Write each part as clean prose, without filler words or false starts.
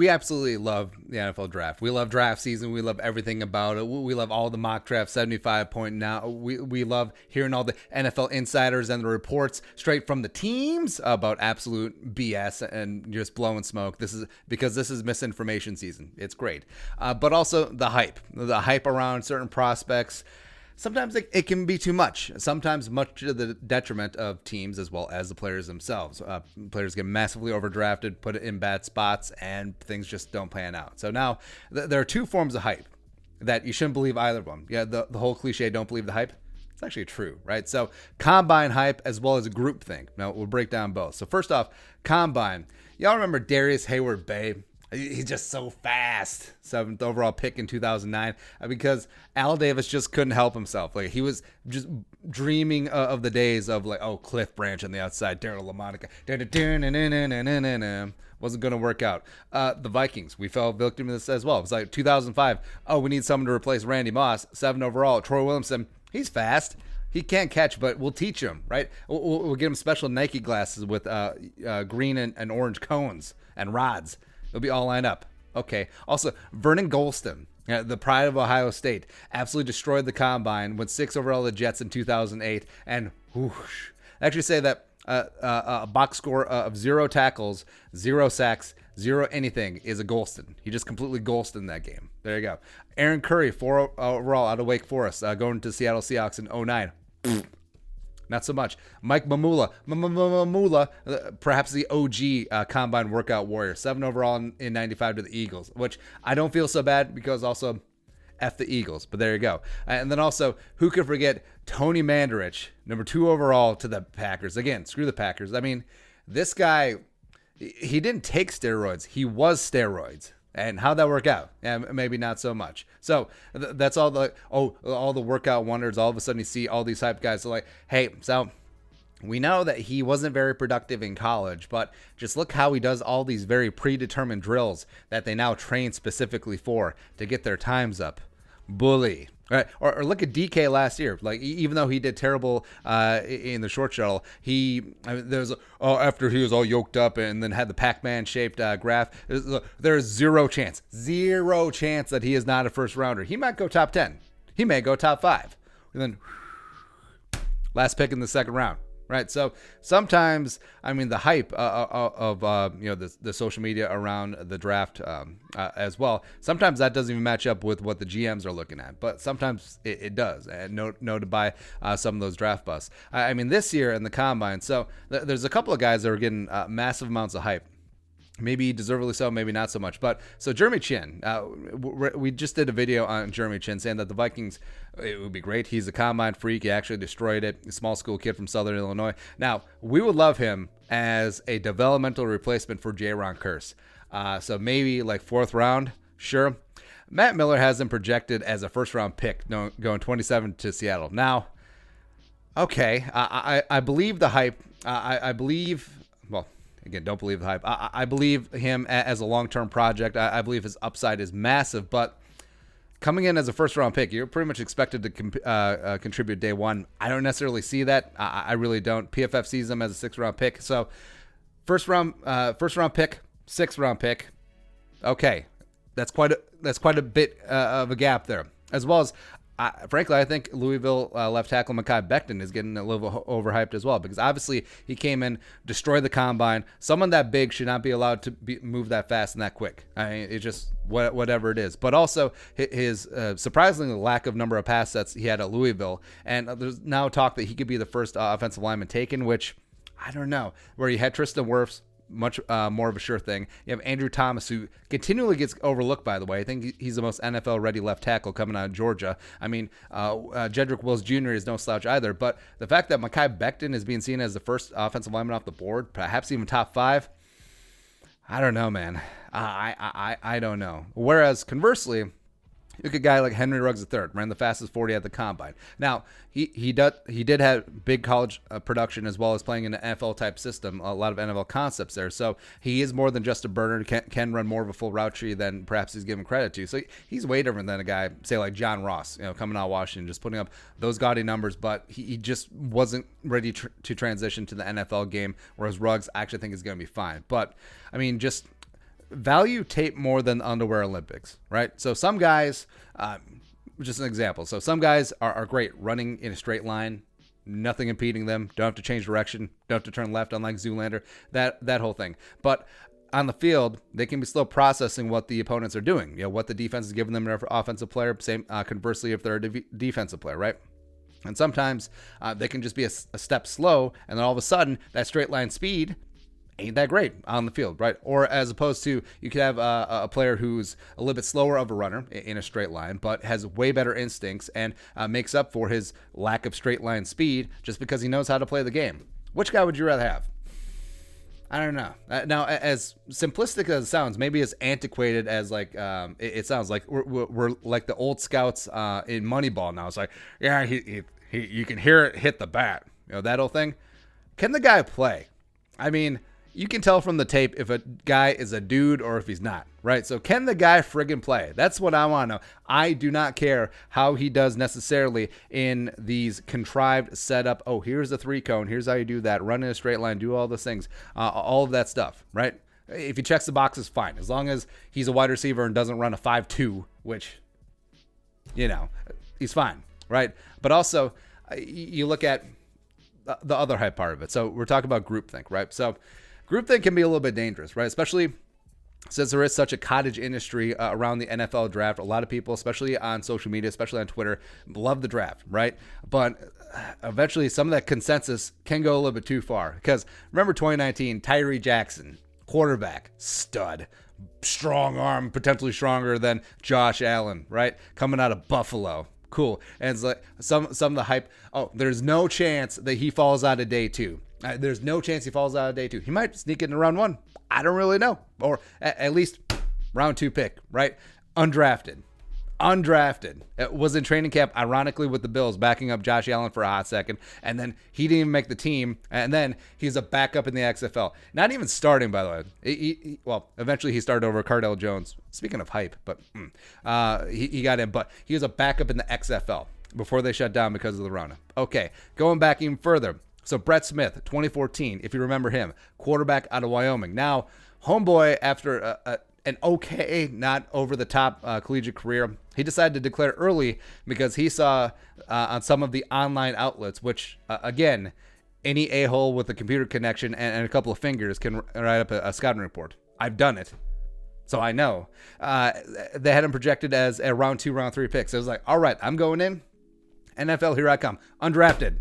we absolutely love the NFL draft. We love draft season. We love everything about it. We love all the mock drafts, 75 point now. We love hearing all the NFL insiders and the reports straight from the teams about absolute BS and just blowing smoke. This is misinformation season. It's great. But also the hype around certain prospects. Sometimes it can be too much. Sometimes much to the detriment of teams as well as the players themselves. Players get massively overdrafted, put it in bad spots, and things just don't pan out. So now there are two forms of hype that you shouldn't believe either of them. Yeah, the whole cliche, don't believe the hype. It's actually true, right? So combine hype as well as groupthink. Now we'll break down both. So first off, combine. Y'all remember Darius Hayward-Bay? He's just so fast. 7th overall pick in 2009 because Al Davis just couldn't help himself. Like he was just dreaming of the days of like, oh, Cliff Branch on the outside, Daryl LaMonica. Wasn't going to work out. The Vikings, we fell victim to this as well. It was like 2005. Oh, we need someone to replace Randy Moss. 7 overall. Troy Williamson, he's fast. He can't catch, but we'll teach him, right? We'll get him special Nike glasses with green and orange cones and rods. It'll be all lined up. Okay. Also, Vernon Golston, the pride of Ohio State, absolutely destroyed the combine, went 6 overall to the Jets in 2008, and whoosh. I actually say that a box score of 0 tackles, 0 sacks, 0 anything is a Golston. He just completely Golston that game. There you go. Aaron Curry, 4 overall out of Wake Forest, going to Seattle Seahawks in 2009. Not so much. Mike Mamula, perhaps the OG combine workout warrior. 7 overall in 95 to the Eagles, which I don't feel so bad because also F the Eagles. But there you go. And then also, who could forget Tony Mandarich, number 2 overall to the Packers. Again, screw the Packers. I mean, this guy, he didn't take steroids. He was steroids. And how'd that work out? Yeah, maybe not so much. So that's all the workout wonders. All of a sudden you see all these hype guys are like, hey, so we know that he wasn't very productive in college, but just look how he does all these very predetermined drills that they now train specifically for to get their times up. Bully. Right. Or look at DK last year. Like even though he did terrible in the short shuttle, after he was all yoked up and then had the Pac-Man shaped graph, there's zero chance that he is not a first rounder. He might go top 10. He may go top 5. And then last pick in the second round. Right. So sometimes, I mean, the hype of the social media around the draft as well, sometimes that doesn't even match up with what the GMs are looking at. But sometimes it does. And noted by some of those draft busts. I mean, this year in the combine, so there's a couple of guys that are getting massive amounts of hype. Maybe deservedly so, maybe not so much. But so Jeremy Chin, we just did a video on Jeremy Chin saying that the Vikings, it would be great. He's a combine freak. He actually destroyed it. A small school kid from Southern Illinois. Now, we would love him as a developmental replacement for Jaron Kearse. So maybe like 4th round, sure. Matt Miller has him projected as a first-round pick going 27 to Seattle. Now, okay, I believe the hype. I believe, well, again, don't believe the hype. I believe him as a long-term project. I believe his upside is massive, but coming in as a first-round pick, you're pretty much expected to contribute day one. I don't necessarily see that. I really don't. PFF sees him as a 6th-round pick. So first-round pick, 6th-round pick. Okay, that's quite a bit of a gap there. As well as, frankly, I think Louisville left tackle Mekhi Becton is getting a little overhyped as well because obviously he came in, destroyed the combine. Someone that big should not be allowed to move that fast and that quick. I mean, it's just whatever it is. But also his surprisingly lack of number of pass sets he had at Louisville. And there's now talk that he could be the first offensive lineman taken, which I don't know. Where you had Tristan Wirfs, much more of a sure thing. You have Andrew Thomas, who continually gets overlooked, by the way. I think he's the most NFL-ready left tackle coming out of Georgia. I mean, Jedrick Wills Jr. is no slouch either, but the fact that Mekhi Becton is being seen as the first offensive lineman off the board, perhaps even top 5, I don't know, man. I don't know. Whereas, conversely, look at a guy like Henry Ruggs III, ran the fastest 40 at the combine. Now, he did have big college production as well as playing in an NFL type system, a lot of NFL concepts there. So he is more than just a burner, can run more of a full route tree than perhaps he's given credit to. So he's way different than a guy, say like John Ross, coming out of Washington, just putting up those gaudy numbers, but he just wasn't ready to transition to the NFL game, whereas Ruggs I actually think is going to be fine. But, I mean, just value tape more than the underwear Olympics, right? So some guys, just an example. So some guys are great running in a straight line, nothing impeding them. Don't have to change direction. Don't have to turn left, unlike Zoolander. That whole thing. But on the field, they can be slow processing what the opponents are doing. What the defense is giving them their offensive player. Same, conversely, if they're a defensive player, right? And sometimes they can just be a step slow, and then all of a sudden, that straight line speed ain't that great on the field, right? Or as opposed to, you could have a player who's a little bit slower of a runner in a straight line, but has way better instincts and makes up for his lack of straight line speed just because he knows how to play the game. Which guy would you rather have? I don't know. Now, as simplistic as it sounds, maybe as antiquated as it sounds like, we're like the old scouts in Moneyball now. It's like, yeah, you can hear it hit the bat. That whole thing. Can the guy play? I mean, you can tell from the tape if a guy is a dude or if he's not, right? So can the guy friggin' play? That's what I want to know. I do not care how he does necessarily in these contrived setup. Oh, here's the 3-cone. Here's how you do that. Run in a straight line. Do all those things. All of that stuff, right? If he checks the boxes, fine. As long as he's a wide receiver and doesn't run a 5.2, which, he's fine, right? But also, you look at the other high part of it. So we're talking about groupthink, right? So groupthink can be a little bit dangerous, right? Especially since there is such a cottage industry around the NFL draft. A lot of people, especially on social media, especially on Twitter, love the draft, right? But eventually some of that consensus can go a little bit too far. Because remember 2019, Tyree Jackson, quarterback, stud, strong arm, potentially stronger than Josh Allen, right? Coming out of Buffalo. Cool. And it's like some of the hype. Oh, there's no chance that he falls out of day 2. There's no chance he falls out of day 2. He might sneak into round 1. I don't really know. Or at least round 2 pick, right? Undrafted. It was in training camp, ironically, with the Bills, backing up Josh Allen for a hot second. And then he didn't even make the team. And then he's a backup in the XFL. Not even starting, by the way. Eventually he started over Cardell Jones. Speaking of hype, but he got in. But he was a backup in the XFL before they shut down because of the Rona. Okay, going back even further. So Brett Smith, 2014, if you remember him, quarterback out of Wyoming. Now, homeboy, after an okay, not over-the-top collegiate career, he decided to declare early because he saw on some of the online outlets, which, again, any a-hole with a computer connection and a couple of fingers can write up a scouting report. I've done it, so I know. They had him projected as a round 2, round 3 pick. So it was like, all right, I'm going in. NFL, here I come. Undrafted.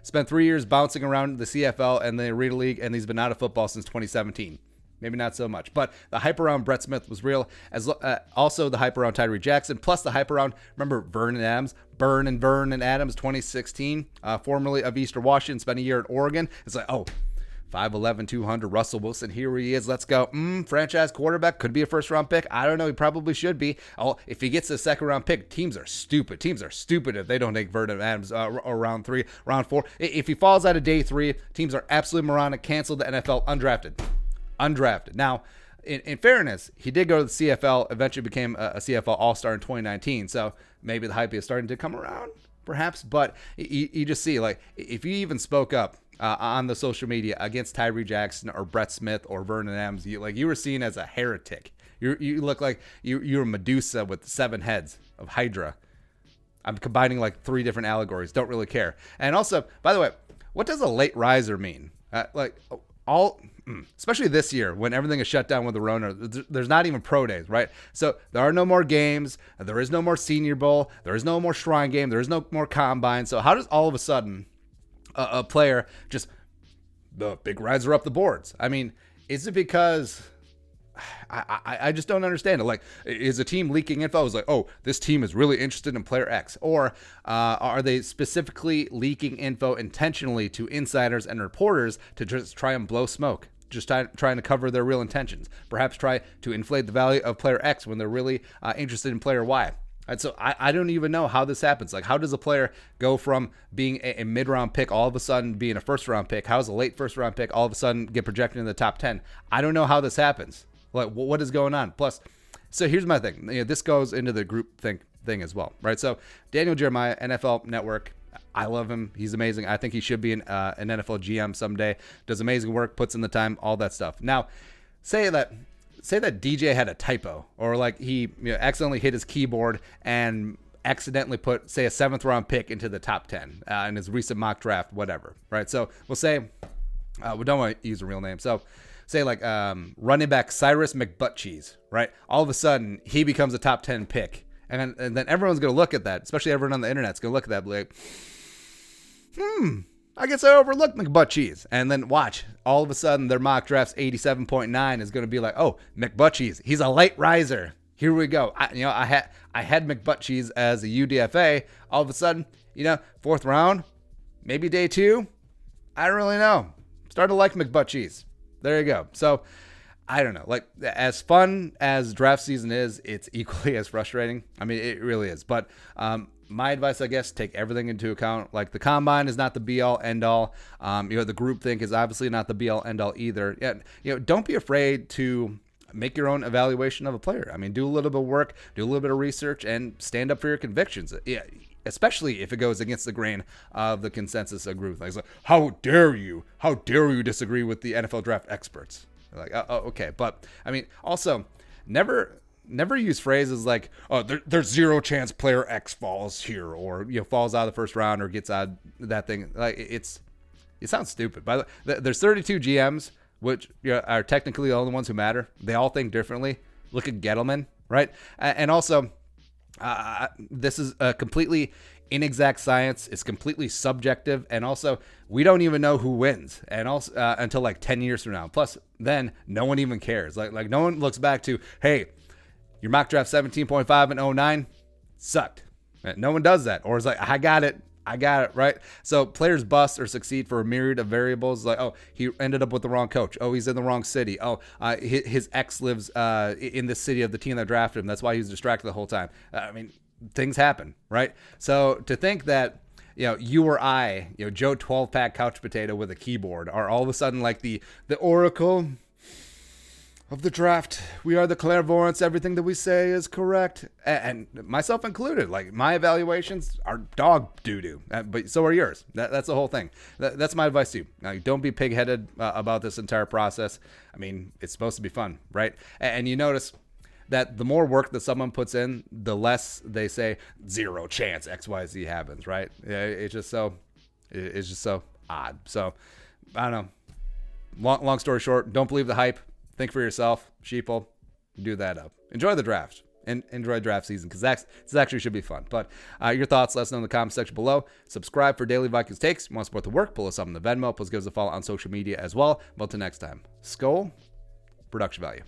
Spent 3 years bouncing around the CFL and the Arena League, and he's been out of football since 2017. Maybe not so much, but the hype around Brett Smith was real, as also the hype around Tyree Jackson, plus the hype around, remember Vernon Adams, Vernon Adams, 2016, formerly of Eastern Washington, spent a year at Oregon. It's like, 5'11", 200, Russell Wilson, here he is, let's go. Franchise quarterback, could be a first-round pick. I don't know, he probably should be. If he gets a second-round pick, teams are stupid. Teams are stupid if they don't take Vernon Adams or round 3, round 4. If he falls out of day 3, teams are absolutely moronic, cancel the NFL, undrafted. Now, in fairness, he did go to the CFL, eventually became a CFL All-Star in 2019, so maybe the hype is starting to come around, perhaps, but you just see, like, if you even spoke up on the social media against Tyree Jackson or Brett Smith or Vernon Adams, you were seen as a heretic. You look like you're Medusa with 7 heads of Hydra. I'm combining like 3 different allegories. Don't really care. And also, by the way, what does a late riser mean? Especially this year when everything is shut down with the Rona, there's not even pro days, right? So there are no more games. There is no more Senior Bowl. There is no more Shrine Game. There is no more Combine. So how does all of a sudden a player just, the big riser up the boards? I mean, is it because I just don't understand it? Like, is a team leaking info? It's like, this team is really interested in player X. Or are they specifically leaking info intentionally to insiders and reporters to just try and blow smoke? Just trying to cover their real intentions. Perhaps try to inflate the value of player X when they're really interested in player Y. And so I don't even know how this happens. Like, how does a player go from being a mid-round pick all of a sudden being a first-round pick? How does a late first-round pick all of a sudden get projected in the top 10? I don't know how this happens. Like, what is going on? Plus, so here's my thing. This goes into the groupthink thing as well, right? So Daniel Jeremiah, NFL Network. I love him. He's amazing. I think he should be an NFL GM someday. Does amazing work, puts in the time, all that stuff. Now, say that DJ had a typo, or like he accidentally hit his keyboard and accidentally put, say, a 7th round pick into the top 10 in his recent mock draft, whatever, right? So we'll say, we don't want to use a real name. So say like running back Cyrus McButtcheese, right? All of a sudden he becomes a top 10 pick. And then everyone's going to look at that, especially everyone on the internet's going to look at that and be like, I guess I overlooked McButtcheese. And then watch, all of a sudden their mock draft's 87.9 is going to be like, oh, McButtcheese, he's a late riser. Here we go. I had McButtcheese as a UDFA. All of a sudden, 4th round, maybe day 2. I don't really know. Started to like McButtcheese. There you go. So I don't know. Like, as fun as draft season is, it's equally as frustrating. I mean, it really is. But my advice, I guess, take everything into account. Like, the combine is not the be-all, end-all. The groupthink is obviously not the be-all, end-all either. Don't be afraid to make your own evaluation of a player. I mean, do a little bit of work, do a little bit of research, and stand up for your convictions. Yeah, especially if it goes against the grain of the consensus of Groupthink. It's like, how dare you disagree with the NFL draft experts? Like, okay. But I mean, also never use phrases like, oh, there's 0 chance player X falls here, or falls out of the 1st round, or gets out of that thing. Like, it sounds stupid. By the way, there's 32 GMs, which are technically the only ones who matter. They all think differently. Look at Gettleman, right? And also, this is a completely inexact science. It's completely subjective, and also we don't even know who wins, and also until like 10 years from now. Plus, then no one even cares. Like no one looks back to, hey, your mock draft 17.5 and 09 sucked. No one does that, or is like, I got it, right? So players bust or succeed for a myriad of variables. Like, oh, he ended up with the wrong coach. Oh, he's in the wrong city. Oh, his ex lives in the city of the team that drafted him. That's why he was distracted the whole time. I mean, things happen, right? So to think that, you or I, Joe 12-pack couch potato with a keyboard are all of a sudden like the oracle of the draft. We are the clairvoyants. Everything that we say is correct. And myself included. Like, my evaluations are dog doo-doo. But so are yours. That's the whole thing. That's my advice to you. Now, don't be pig-headed about this entire process. I mean, it's supposed to be fun, right? And you notice that the more work that someone puts in, the less they say 0 chance XYZ happens, right? It's just so odd. So, I don't know. Long story short, don't believe the hype. Think for yourself, sheeple. Do that up. Enjoy the draft and enjoy draft season, because this actually should be fun. But your thoughts, let us know in the comment section below. Subscribe for daily Vikings takes. If you want to support the work, pull us up in the Venmo. Please give us a follow on social media as well. But until next time, Skol, production value.